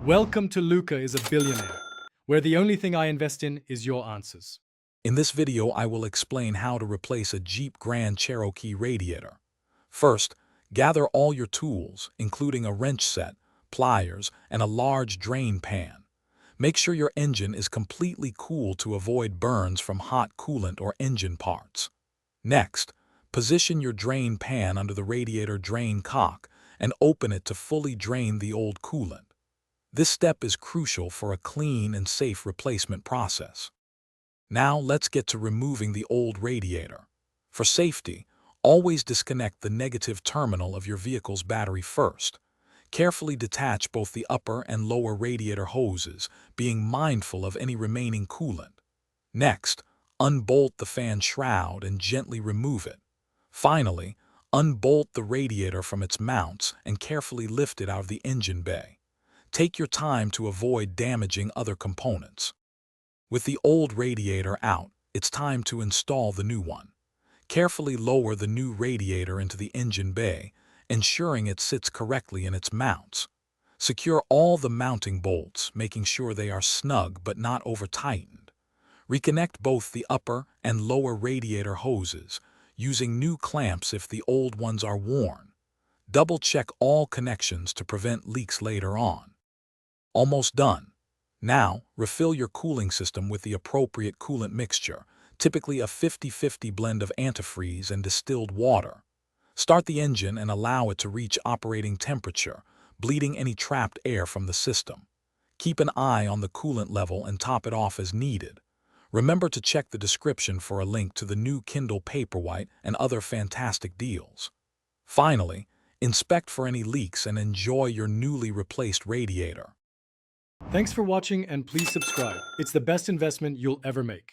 Welcome to Luca is a Billionaire, where the only thing I invest in is your answers. In this video, I will explain how to replace a Jeep Grand Cherokee radiator. First, gather all your tools, including a wrench set, pliers, and a large drain pan. Make sure your engine is completely cool to avoid burns from hot coolant or engine parts. Next, position your drain pan under the radiator drain cock and open it to fully drain the old coolant. This step is crucial for a clean and safe replacement process. Now let's get to removing the old radiator. For safety, always disconnect the negative terminal of your vehicle's battery first. Carefully detach both the upper and lower radiator hoses, being mindful of any remaining coolant. Next, unbolt the fan shroud and gently remove it. Finally, unbolt the radiator from its mounts and carefully lift it out of the engine bay. Take your time to avoid damaging other components. With the old radiator out, it's time to install the new one. Carefully lower the new radiator into the engine bay, ensuring it sits correctly in its mounts. Secure all the mounting bolts, making sure they are snug but not over-tightened. Reconnect both the upper and lower radiator hoses, using new clamps if the old ones are worn. Double-check all connections to prevent leaks later on. Almost done. Now, refill your cooling system with the appropriate coolant mixture, typically a 50-50 blend of antifreeze and distilled water. Start the engine and allow it to reach operating temperature, bleeding any trapped air from the system. Keep an eye on the coolant level and top it off as needed. Remember to check the description for a link to the new Kindle Paperwhite and other fantastic deals. Finally, inspect for any leaks and enjoy your newly replaced radiator. Thanks for watching and please subscribe. It's the best investment you'll ever make.